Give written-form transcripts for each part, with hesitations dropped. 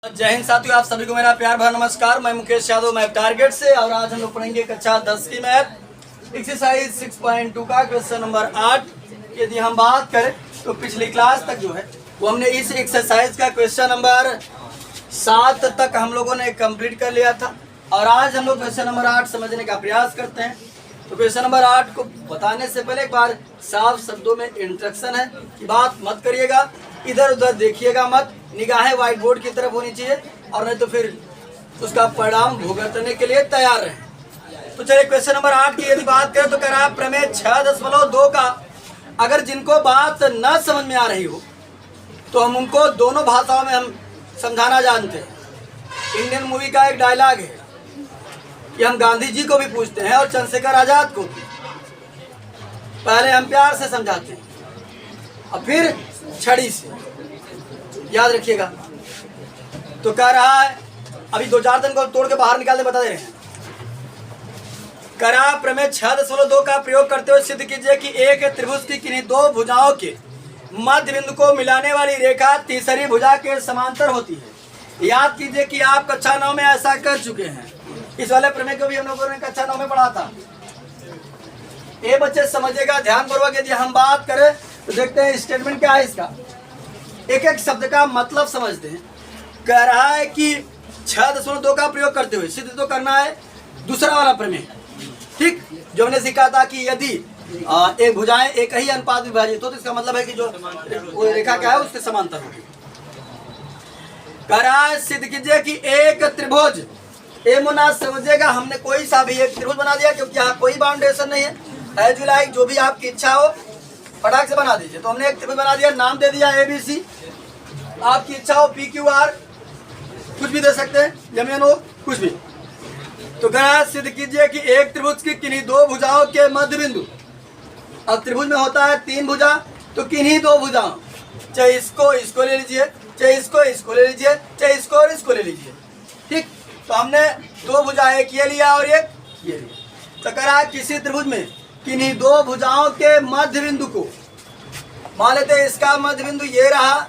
जय हिंद साथियों, आप सभी को मेरा प्यार भरा नमस्कार। मैं मुकेश यादव, मैथ टारगेट से। और आज हम लोग पढ़ेंगे कक्षा 10 की मैथ एक्सरसाइज 6.2 का क्वेश्चन नंबर 8। यदि हम बात करें तो पिछली क्लास तक जो है वो हमने इस एक्सरसाइज का क्वेश्चन नंबर 7 तक हम लोगों ने कंप्लीट कर लिया था। और आज हम लोग क्वेश्चन नंबर 8 समझने का प्रयास करते हैं। तो क्वेश्चन नंबर 8 को बताने से पहले एक बार साफ शब्दों में इंस्ट्रक्शन है कि बात मत करिएगा, इधर उधर देखिएगा मत, निगाहें व्हाइट बोर्ड की तरफ होनी चाहिए, और नहीं तो फिर उसका परिणाम भुगतने के लिए तैयार रहें। तो चलिए क्वेश्चन नंबर 8 की यदि बात करें तो कह रहा है प्रमेय 6.2 का अगर जिनको बात न समझ में आ रही हो तो हम उनको दोनों भाषाओं में हम समझाना जानते हैं। इंडियन मूवी का एक डायलॉग है कि हम गांधी जी को भी पूछते हैं और चंद्रशेखर आजाद को भी। पहले हम प्यार से समझाते हैं और फिर छड़ी से, याद रखिएगा। तो कह रहा है अभी 2-4 दिन को तोड़ के बाहर निकालने बता दे रहे हैं। कह रहा प्रमेय 6.2 का प्रयोग करते हुए सिद्ध कीजिए कि एक त्रिभुज की किन्हीं दो भुजाओं के मध्य बिंदु को मिलाने वाली रेखा तीसरी भुजा के समांतर होती है। याद कीजिए कि आप कक्षा 9 में ऐसा कर चुके हैं। इस वाले प्रमेय को भी हम लोगों ने कक्षा 9 में पढ़ा था। ये बच्चे समझिएगा ध्यानपूर्वक। यदि हम बात करें तो देखते हैं स्टेटमेंट क्या है इसका, एक एक शब्द का मतलब समझते हैं। कह रहा है कि 6.2 का प्रयोग करते हुए सिद्ध तो करना है दूसरा वाला प्रमेय, ठीक, जो हमने सीखा था कि यदि एक भुजाएं एक ही अनुपात विभाजित हो तो इसका मतलब है कि जो वो रेखा क्या है उसके समांतर होगी। कह रहा है सिद्ध कीजिए कि एक त्रिभुज, ए मुना समझिएगा, हमने कोई सा भी एक त्रिभुज बना दिया क्योंकि यहाँ कोई बाउंडेशन नहीं है। एज यू लाइक, जो भी आपकी इच्छा हो फटाक से बना दीजिए। तो हमने एक त्रिभुज बना दिया, नाम दे दिया ABC। आपकी इच्छा हो PQR, कुछ भी दे सकते हैं, MNO, कुछ भी। तो कह रहा है सिद्ध कीजिए कि एक त्रिभुज की किन्हीं दो भुजाओं के मध्य बिंदु, अब त्रिभुज में होता है 3 भुजा, तो किन्हीं दो भुजाओं, चाहे इसको ले लीजिए, चाहे इसको ले लीजिए, चाहे इसको और इसको ले लीजिए, ठीक। तो हमने दो भुजा, एक ये लिया और एक ये लिया। तो कह रहा है किसी त्रिभुज में किन्हीं दो भुजाओं के मध्य बिंदु को, मान लेते हैं इसका मध्य बिंदु ये रहा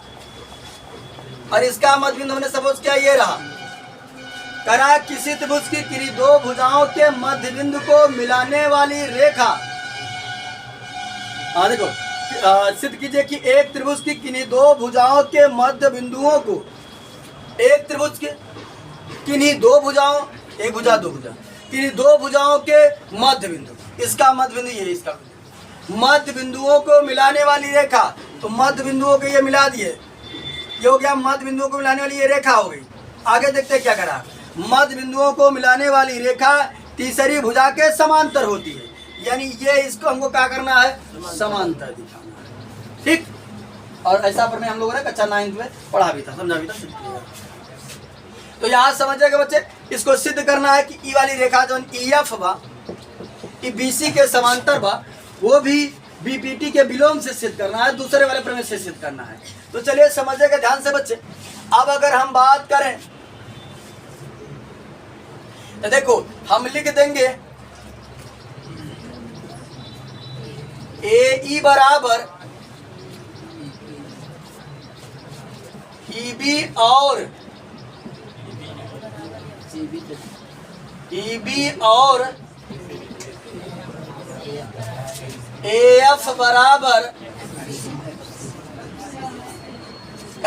और इसका मध्य बिंदु हमने सपोज किया ये रहा। कह रहा है किसी त्रिभुज की किन्हीं दो भुजाओं के मध्य बिंदु को मिलाने वाली रेखा, देखो, सिद्ध कीजिए कि एक त्रिभुज की किन्हीं दो भुजाओं के मध्य बिंदुओं को, एक त्रिभुज के किन्हीं दो भुजाओं, एक भुजा दो भुजा, किन्हीं दो भुजाओं के मध्य बिंदु, इसका मध्य बिंदु ये, इसका मध्य बिंदुओं को मिलाने वाली रेखा। तो मध्य बिंदुओं को ये मिला दिए, ये हो गया मध्य बिंदुओं को मिलाने वाली ये रेखा हो गई। आगे देखते हैं क्या करा, मध्य बिंदुओं को मिलाने वाली रेखा तीसरी भुजा के समांतर होती है। यानी ये इसको हमको क्या करना है, समांतर दिखाना है, ठीक। और ऐसा पर हम लोगों ने कक्षा 9 में पढ़ा भी था, समझा भी था। तो यहाँ समझिएगा बच्चे, इसको सिद्ध करना है कि ई वाली रेखा जो EF बा, BC के समांतर बा, वो भी BPT के विलोम से सिद्ध करना है, दूसरे वाले प्रमेय से सिद्ध करना है। तो चलिए समझिएगा ध्यान से बच्चे। अब अगर हम बात करें तो देखो हम लिख देंगे AE बराबर EB और AF बराबर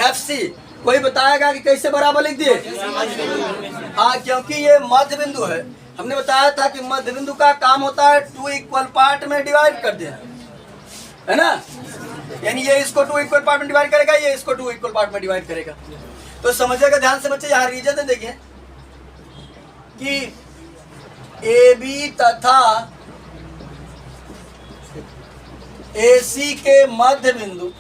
FC। कोई बताएगा कि कैसे बराबर लिख दिए? हाँ, क्योंकि ये मध्य बिंदु है। हमने बताया था कि मध्य बिंदु का काम होता है 2 इक्वल पार्ट में डिवाइड कर देना, है ना। यानी ये इसको 2 इक्वल पार्ट में डिवाइड करेगा, ये इसको 2 इक्वल पार्ट में डिवाइड करेगा। तो समझिएगा ध्यान से बच्चे, यहाँ रीजन है, देखिए कि AB तथा AC के मध्य बिंदु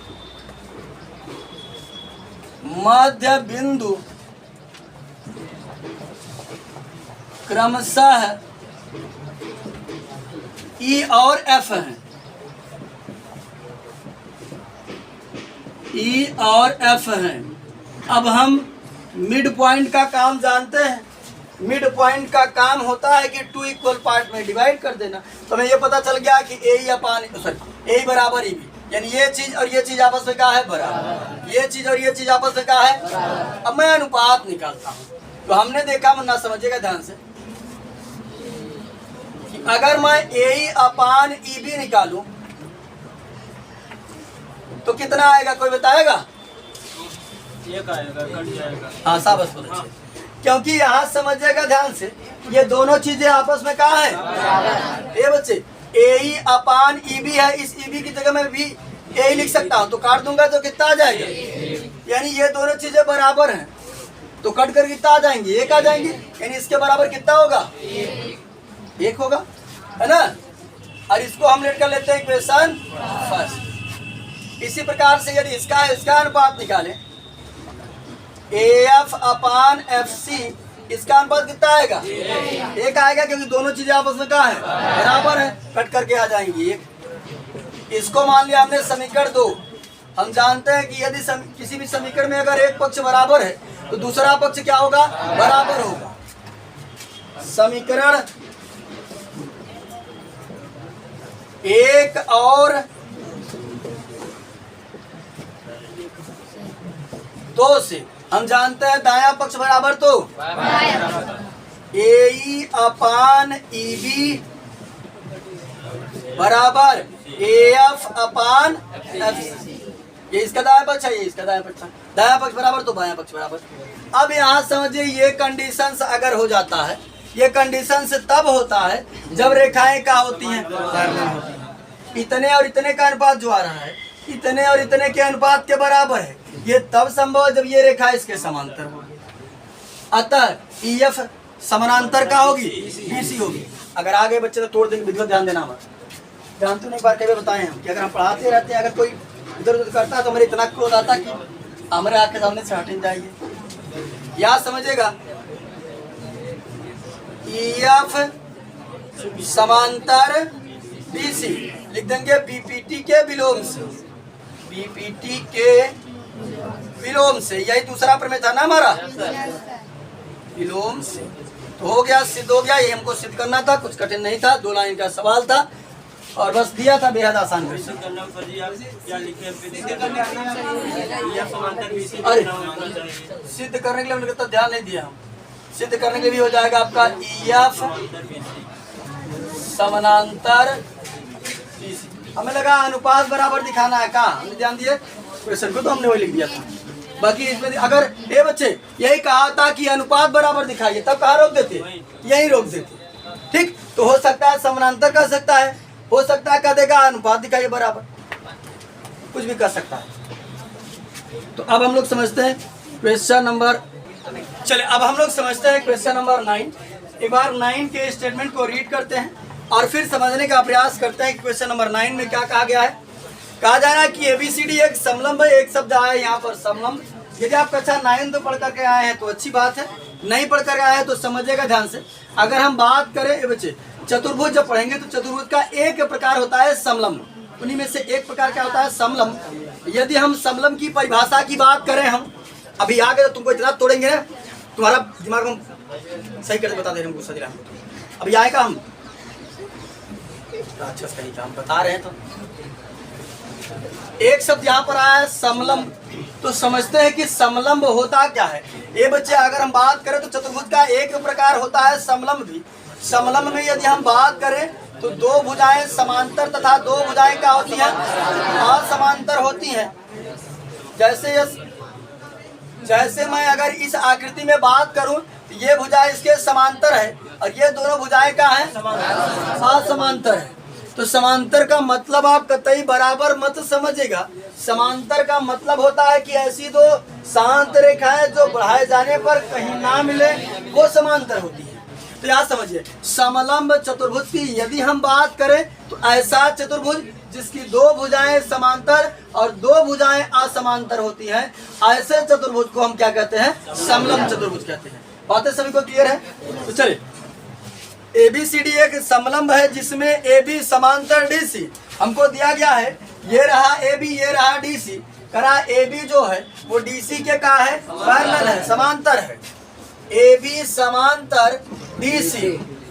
क्रमशः E और F हैं। E और F हैं। अब हम मिड पॉइंट का काम जानते हैं। मिड पॉइंट का काम होता है कि 2 इक्वल पार्ट में डिवाइड कर देना। तो हमें ये पता चल गया कि ए बराबर ई बी। यानी ये चीज और ये चीज आपस में क्या है, बराबर। ये चीज और ये चीज आपस में क्या है, अब मैं अनुपात निकालता हूं। तो हमने देखा, ना समझिएगा ध्यान से, कि अगर मैं ए अपान ई बी निकालूं तो कितना आएगा, कोई बताएगा? एक आएगा, कट जाएगा। हाँ साबस बहुत अच्छे। क्योंकि यहाँ समझिएगा ध्यान से, ये दोनों चीजें आपस में कहा है, ये बच्चे ए अपान ई बी है, इस ई बी की जगह मैं भी ए लिख सकता हूँ, तो काट दूंगा तो कितना आ जाएगा, यानी ये दोनों चीजें बराबर हैं, तो कट कर कितना आ जाएंगे, एक आ जाएंगे, यानी इसके बराबर कितना होगा, एक होगा, है ना। और इसको हम लेट कर लेते हैं इक्वेशन फर्स्ट। इसी प्रकार से यदि इसका अनुपात निकालें, AF अपान FC, इसका अनुपात कितना आएगा, एक आएगा, क्योंकि दोनों चीजें आपस में कहाँ है, बराबर है, कट करके आ जाएंगी एक। इसको मान लिया हमने समीकरण 2। हम जानते हैं कि यदि किसी भी समीकरण में अगर एक पक्ष बराबर है तो दूसरा पक्ष क्या होगा, बराबर होगा। समीकरण 1 और 2 से हम जानते हैं दायां पक्ष बराबर तो ए अपान ई बी बराबर AF अपान FC। ये इसका दायां पक्ष है, ये इसका दायां पक्ष है, दायां पक्ष बराबर तो बायां पक्ष बराबर। अब यहाँ समझिए, ये कंडीशंस अगर हो जाता है, ये कंडीशंस तब होता है जब रेखाएं क्या होती हैं, इतने और इतने का अनुपात जो आ रहा है, इतने और इतने के अनुपात के बराबर है। ये तब संभव है जब ये रेखा इसके समांतर होगी, अतः EF समानांतर का होगी, BC होगी। अगर आगे बच्चे तो तोड़ देंगे, विधिवत ध्यान देना। हमारा ध्यान तो नहीं, बार कभी बताए हम कि अगर हम पढ़ाते रहते हैं, अगर कोई इधर उधर करता है तो हमारे इतना क्रोध आता कि हमारे आँख के सामने से हट जाइए। याद समझिएगा, EF समांतर BC लिख देंगे BPT के विलोम से, BPT के विलोम से, यही दूसरा प्रमेय था ना हमारा, विलोम से। तो हो गया, सिद्ध हो गया। ये हमको सिद्ध करना था, कुछ कठिन नहीं था, 2 लाइन का सवाल था और बस दिया था, बेहद आसान क्वेश्चन। अरे सिद्ध करने के लिए हमने तो ध्यान नहीं दिया, हम सिद्ध करने के लिए भी हो जाएगा आपका EF समानांतर BC। हमें लगा अनुपात बराबर दिखाना है, कहाँ हमने ध्यान दिए क्वेश्चन को, तो हमने वही लिख दिया था। बाकी इसमें अगर ये बच्चे यही कहा था कि अनुपात बराबर दिखाइए, तब कहाँ रोक देते, यही रोक देते, ठीक। तो हो सकता है समानांतर कर सकता है, हो सकता है कह देगा अनुपात दिखाइए बराबर, कुछ भी कर सकता है। तो अब हम लोग समझते हैं क्वेश्चन नंबर, चले अब हम लोग समझते हैं क्वेश्चन नंबर 9। एक बार 9 के स्टेटमेंट को रीड करते हैं और फिर समझने का प्रयास करते हैं कि क्वेश्चन नंबर 9 में क्या कहा गया है। कहा जा रहा है कि ABCD एक समलंब है, एक शब्द आया है यहाँ पर समलंब। यदि आप कक्षा 9 तो पढ़ करके आए हैं तो अच्छी बात है, नहीं पढ़ कर आए हैं तो समझिएगा ध्यान से। अगर हम बात करें बच्चे चतुर्भुज जब पढ़ेंगे तो चतुर्भुज का एक प्रकार होता है समलंब, उन्हीं में से एक प्रकार क्या होता है समलंब। यदि हम समलंब की परिभाषा की बात करें, हम अभी आगे तो तुमको इतना तोड़ेंगे ना, तुम्हारा दिमाग में सही करके बता दे रहे हैं, गुस्सा दिला अभी आएगा। हम अच्छा सही था, हम बता रहे हैं। तो एक शब्द यहाँ पर आया है समलंब, तो समझते हैं कि समलंब होता क्या है। ये बच्चे अगर हम बात करें तो चतुर्भुज का एक प्रकार होता है समलंब भी। समलंब में यदि हम बात करें तो 2 भुजाएं समांतर तथा 2 भुजाएं क्या होती हैं, असमांतर होती हैं। जैसे मैं अगर इस आकृति में बात करूं तो ये भुजा इसके समांतर है और ये दोनों भुजाएं क्या हैं, असमांतर है। तो समांतर का मतलब आप कतई बराबर मत समझिएगा। समांतर का मतलब होता है कि ऐसी 2 शांत रेखाएं जो बढ़ाए जाने पर कहीं ना मिले, वो समांतर होती है। तो याद समझिए, समलंब चतुर्भुज की यदि हम बात करें तो ऐसा चतुर्भुज जिसकी 2 भुजाएं समांतर और 2 भुजाएं असमांतर होती हैं, ऐसे चतुर्भुज को हम क्या कहते हैं, समलंब चतुर्भुज कहते हैं। बातें सभी को क्लियर है? तो चलिए, ABCD एक समलंब है जिसमें AB समांतर DC हमको दिया गया है। ये रहा AB, ये रहा DC। करा AB जो है वो DC के का है, पैरेलल है, समांतर है। AB समांतर DC,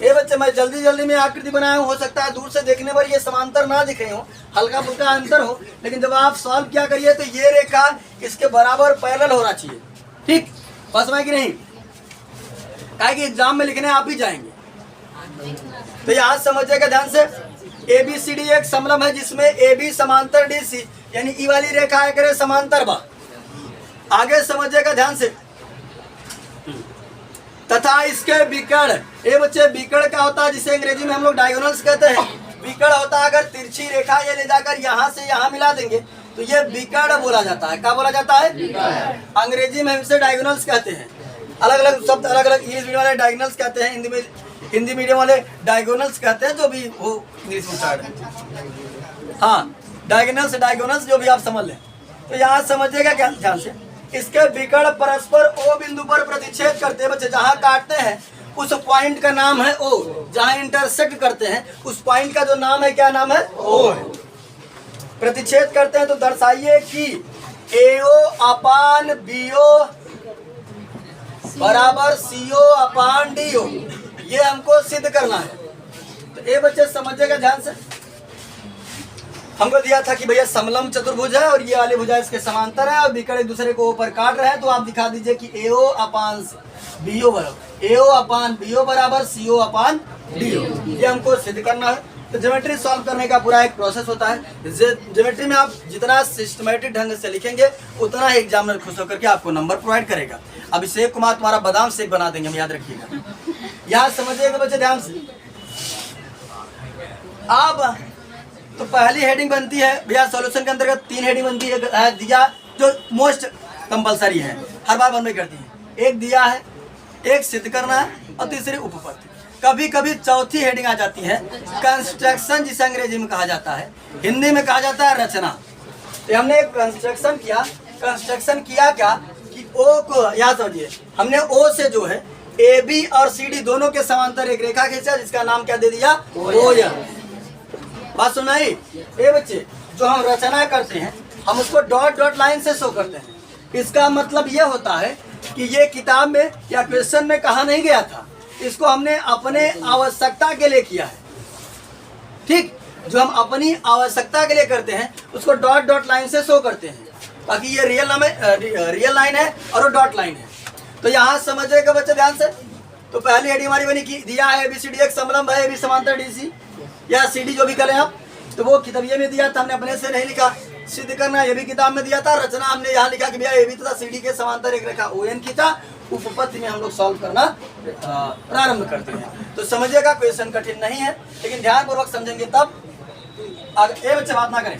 ये बच्चे मैं जल्दी जल्दी में आकृति बनाया हूँ, हो सकता है दूर से देखने पर ये समांतर ना दिख रहे हो, हल्का फुल्का अंतर हो, लेकिन जब आप सॉल्व क्या करिए तो ये रेखा इसके बराबर पैरेलल होना चाहिए। ठीक, बस में कि नहीं, काहे कि एग्जाम में लिखने आप ही जाएंगे। तो यहाँ समझिएगा ध्यान से, ABCD एक समलंब है जिसमें AB समांतर DC, यानी ई वाली रेखा है करे समांतर बा। आगे समझिएगा ध्यान से, तथा इसके विकर्ण, ये बच्चे विकर्ण क्या होता है जिसे अंग्रेजी में हम लोग डायगोनल्स कहते हैं। विकर्ण होता है अगर तिरछी रेखा ये ले जाकर यहाँ से यहाँ मिला देंगे तो ये विकर्ण बोला जाता है। क्या बोला जाता है? अंग्रेजी में हम इसे डायगोनल्स कहते हैं। अलग अलग शब्द अलग अलग, इंग्लिश मीडियम वाले डायगोनल्स कहते हैं, हिंदी मीडियम वाले डायगोनल्स कहते हैं, जो भी वो इंग्लिश में स्टार्ट है। हाँ, डायगोनल्स जो भी आप समझ लें। तो यहाँ समझिएगा क्या ध्यान से, इसके विकर्ण परस्पर O बिंदु पर प्रतिच्छेद करते हैं। बच्चे जहाँ काटते हैं उस पॉइंट का नाम है O, जहाँ इंटरसेक्ट करते हैं उस पॉइंट का जो नाम है क्या नाम है? O है। प्रतिच्छेद करते हैं तो दर्शाइए कि AO अपान BO बराबर CO अपान DO, ये हमको सिद्ध करना है। तो ये बच्चे समझिएगा ध्यान से, हमको दिया था कि भैया समलंब चतुर्भुज है और ये वाली भुजा इसके समांतर है और विकर्ण एक दूसरे को ऊपर काट रहे हैं, तो आप दिखा दीजिए कि AO अपान BO बराबर AO अपान BO बराबर CO अपान DO, ये हमको सिद्ध करना है। तो ज्योमेट्री सॉल्व करने का पूरा एक प्रोसेस होता है। ज्योमेट्री में आप जितना सिस्टमेटिक ढंग से लिखेंगे उतना ही एग्जामिनर खुश होकर के आपको नंबर प्रोवाइड करेगा। अभिषेक कुमार तुम्हारा बादाम शेक बना देंगे, हम याद रखिएगा। यहाँ समझिएगा बच्चे ध्यान से, अब तो पहली हेडिंग बनती है भैया सॉल्यूशन के अंतर्गत 3 हेडिंग बनती है दिया, जो मोस्ट कंपलसरी है, हर बार बनने करती है। एक दिया है, एक सिद्ध करना है और तीसरी उपपत्ति। कभी कभी चौथी हेडिंग आ जाती है कंस्ट्रक्शन, जिसे अंग्रेजी में कहा जाता है, हिंदी में कहा जाता है रचना। तो हमने एक कंस्ट्रक्शन किया क्या कि O को, याद समझिए, हमने O से जो है AB और CD दोनों के समांतर एक रेखा खींचा जिसका नाम क्या दे दिया? ON। बात सुनाई? ये बच्चे जो हम रचना करते हैं हम उसको डॉट डॉट लाइन से शो करते हैं। इसका मतलब ये होता है कि ये किताब में या क्वेश्चन में कहा नहीं गया था, इसको हमने अपने आवश्यकता के लिए किया है। ठीक, जो हम अपनी आवश्यकता के लिए करते हैं उसको डॉट डॉट लाइन से शो करते हैं, ताकि ये रियल लाइन है और वो डॉट लाइन है। तो यहाँ समझिएगा बच्चे ध्यान से, तो पहली हेडिंग हमारी बनी कि दिया है ABCD एक समलंब है AB समांतर DC या CD जो भी करें आप, तो वो किताबिये में दिया था, हमने अपने से नहीं लिखा। सिद्ध करना ये भी किताब में दिया था। रचना हमने यहाँ लिखा कि भैया AB तथा CD के समांतर एक रेखा ON खींचा। उपपत्ति में हम लोग सॉल्व करना प्रारंभ करते हैं। तो समझिएगा क्वेश्चन कठिन नहीं है, लेकिन ध्यान पूर्वक समझेंगे तब आगे। ये बच्चे बात ना करें,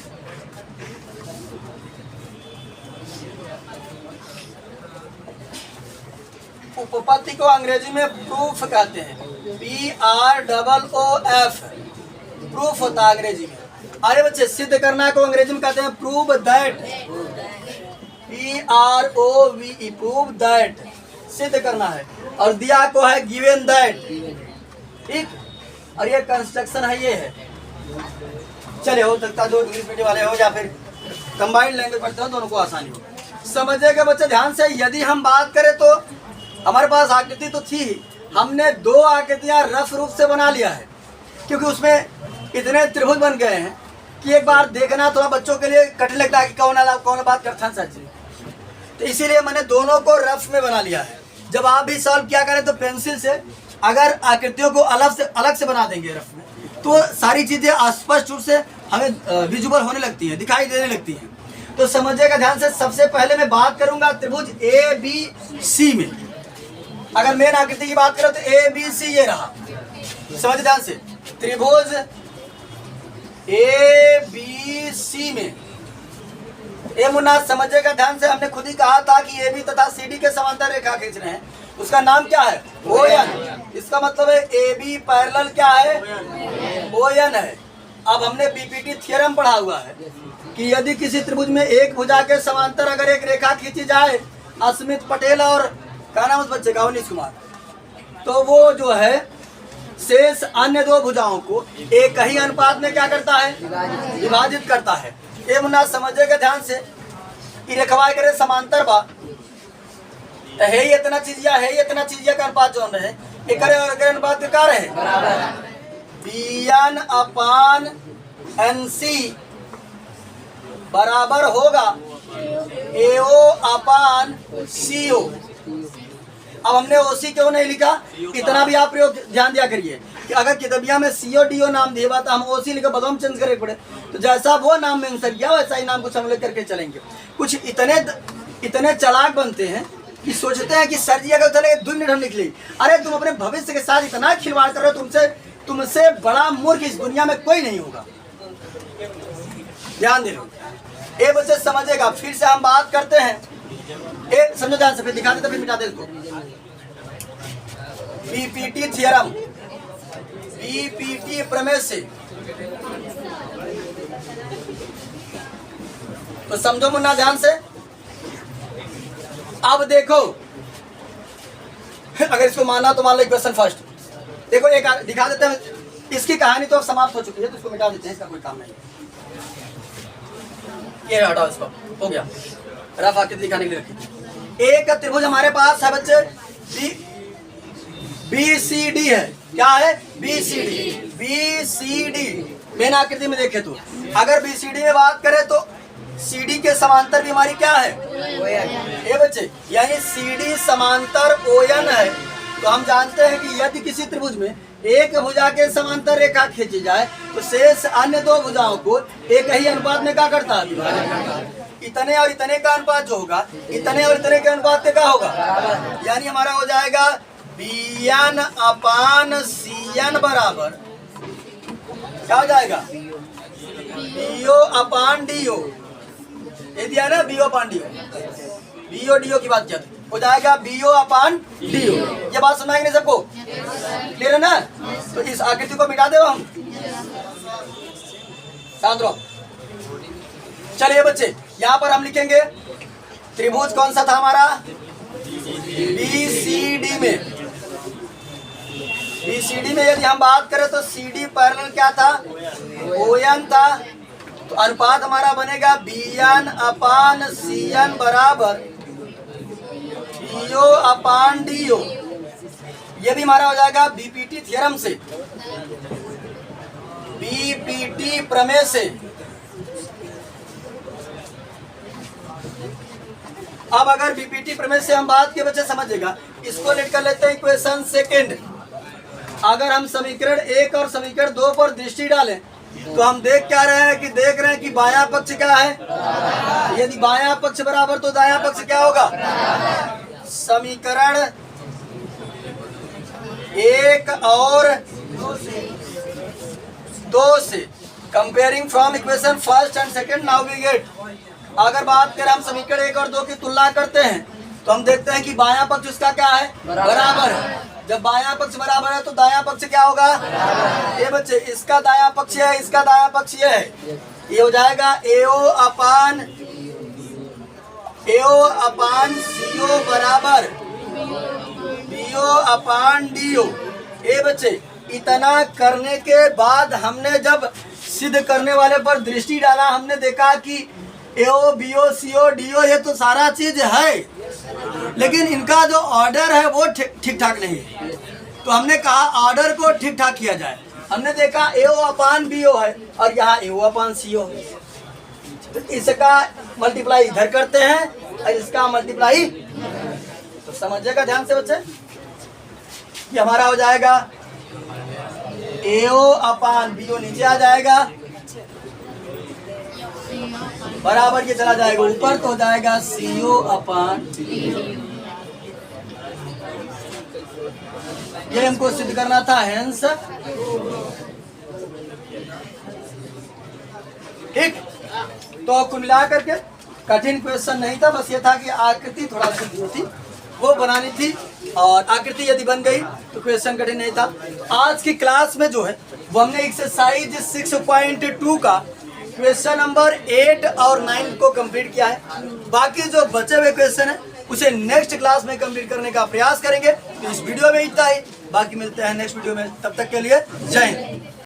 उपपत्ति को अंग्रेजी में प्रूफ कहते हैं, PROOF, प्रूफ होता है अंग्रेजी में। अरे बच्चे सिद्ध करना को अंग्रेजी में कहते हैं prove that, PROVE, prove that, सिद्ध करना है। और दिया को है गिवन दैट। ठीक, और ये कंस्ट्रक्शन है, ये है। चले, हो सकता जो इंग्लिश मीडियम वाले हो या फिर कंबाइंड लैंग्वेज पढ़ते हो, दोनों को आसानी हो। समझिएगा बच्चे ध्यान से, यदि हम बात करें तो हमारे पास आकृति तो थी, हमने 2 आकृतियां रफ रूप से बना लिया है, क्योंकि उसमें इतने त्रिभुज बन गए हैं कि एक बार देखना थोड़ा बच्चों के लिए कठिन लगता है कि कौन बात करता है सच। तो इसीलिए मैंने दोनों को रफ में बना लिया है। जब आप भी सॉल्व किया करें तो पेंसिल से अगर आकृतियों को अलग से बना देंगे रफ में, तो सारी चीजें स्पष्ट रूप से हमें विजुअल होने लगती हैं, दिखाई देने लगती हैं। तो समझिएगा ध्यान से, सबसे पहले मैं बात करूंगा त्रिभुज ABC में। अगर मेन आकृति की बात करें तो ABC ये रहा, समझ ध्यान से, त्रिभुज ABC में ये मुन्ना समझिएगा ध्यान से, हमने खुद ही कहा था कि AB तथा CD के समांतर रेखा खींच रहे हैं, उसका नाम क्या है? ON। इसका मतलब है AB पैरेलल क्या है? ON है। अब हमने BPT थ्योरम पढ़ा हुआ है कि यदि किसी त्रिभुज में एक भुजा के समांतर अगर एक रेखा खींची जाए, अस्मित पटेल और क्या नाम उस बच्चे का, अवनीश कुमार, तो वो जो है शेष अन्य 2 भुजाओं को एक ही अनुपात में क्या करता है? विभाजित करता है। ये मुन्ना समझिएगा ध्यान से, कि रेखवा करे समांतर बा, तो है ही इतना चीज या है ही इतना चीज या का अनुपात जो है एक अनुपात के क्या रहे Pn अपान NC बराबर होगा AO अपान CO। अब हमने OC क्यों नहीं लिखा, इतना भी आप प्रयोग ध्यान दिया करिए कि अगर किताबिया में CO DO नाम दिए बात हम OC लिखा बदम चेंज करे पड़े, तो जैसा वो नाम मेंशन किया वैसा ही नाम कुछ हम लोग करके चलेंगे। कुछ इतने चालाक बनते हैं कि सोचते हैं कि सर जी अगर चले 2 मिनट हम लिख ली, अरे तुम अपने भविष्य के साथ इतना खिलवाड़ कर रहे हो, तुमसे बड़ा मूर्ख इस दुनिया में कोई नहीं होगा। ध्यान दे लो, ये बच्चे समझेगा। फिर से हम बात करते हैं, एक समझो ध्यान से, फिर दिखा देते फिर मिटा दे इसको। पीपीटी थ्योरम, पीपीटी प्रमेय से तो समझो मुन्ना ध्यान से। अब देखो, अगर इसको मानना तो मान लो इक्वेशन फर्स्ट। देखो एक दिखा देते हैं, इसकी कहानी तो अब समाप्त हो चुकी है, तो इसको मिटा देते हैं, इसका कोई काम नहीं। ये हटाओ इसको, हो गया। रफ आकृति दिखाने के लिए रखी। एक त्रिभुज हमारे पास है बच्चे, BCD है। क्या है? BCD मेन आकृति में देखे तो अगर BCD में बात करें तो CD के समांतर भी हमारी क्या है? ये बच्चे, यानी CD समांतर ON है। तो हम जानते हैं कि यदि किसी त्रिभुज में एक भुजा के समांतर रेखा खींची जाए तो शेष अन्य 2 भुजाओं को एक ही अनुपात में क्या करता है? इतने और इतने का अनुपात जो होगा, इतने और इतने के अनुपात क्या होगा? यानी हमारा हो जाएगा Bn अपान Cn बराबर क्या हो जाएगा? BO upon DO। ये दिया ना BO upon DO, BO DO की बात किया हो जाएगा BO अपान DO। ये बात समझ नहीं सबको? क्लियर है ना? तो इस आकृति को मिटा दे हम, शांत रहो। चलिए बच्चे, यहाँ पर हम लिखेंगे त्रिभुज कौन सा था हमारा? BCD में। BCD में यदि हम बात करें तो CD पैरेलल क्या था? ON था। तो अनुपात हमारा बनेगा Bn अपान Cn बराबर BO अपान DO। ये भी हमारा हो जाएगा बीपीटी थ्योरम से, बीपीटी प्रमेय से। अब अगर बीपीटी प्रमेय से हम बात के बच्चे समझेगा, इसको लेट कर लेते हैं इक्वेशन सेकेंड। अगर हम समीकरण 1 और समीकरण 2 पर दृष्टि डालें तो हम देख रहे हैं कि बायां पक्ष क्या है? यदि बायां पक्ष बराबर तो दायां पक्ष क्या होगा? समीकरण 1 और 2 से comparing from equation first and second, now we get. अगर बात करें हम समीकरण 1 और 2 की तुलना करते हैं तो हम देखते हैं कि बायां पक्ष उसका क्या है? बराबर है। जब बायां पक्ष बराबर है तो दायां पक्ष क्या होगा? ये बच्चे, इसका दायां पक्ष है, इसका दायां पक्ष ये है। ये हो जाएगा AO अपान CO बराबर BO अपान DO। ये बच्चे, इतना करने के बाद हमने जब सिद्ध करने वाले पर दृष्टि डाला, हमने देखा कि AO BO CO DO ये तो सारा चीज है, लेकिन इनका जो ऑर्डर है वो ठीक ठाक नहीं है। तो हमने कहा ऑर्डर को ठीक ठाक किया जाए। हमने देखा AO अपान BO है और यहाँ AO अपान CO है, तो इसका मल्टीप्लाई इधर करते हैं और इसका मल्टीप्लाई, तो समझिएगा ध्यान से बच्चे, कि हमारा हो जाएगा AO अपान BO नीचे आ जाएगा, बराबर ये चला जाएगा ऊपर, तो हो जाएगा CO अपान। ये हमको सिद्ध करना था, हेंस ठीक। तो कुल मिला करके कठिन क्वेश्चन नहीं था, बस ये था कि आकृति थोड़ा सी थी वो बनानी थी, और आकृति यदि बन गई तो क्वेश्चन कठिन नहीं था। आज की क्लास में जो है वो हमने एक्सरसाइज 6.2 का क्वेश्चन नंबर 8 और 9 को कंप्लीट किया है। बाकी जो बचे हुए क्वेश्चन है उसे नेक्स्ट क्लास में कंप्लीट करने का प्रयास करेंगे। तो इस वीडियो में इतना ही, बाकी मिलते हैं नेक्स्ट वीडियो में, तब तक के लिए जय हिंद।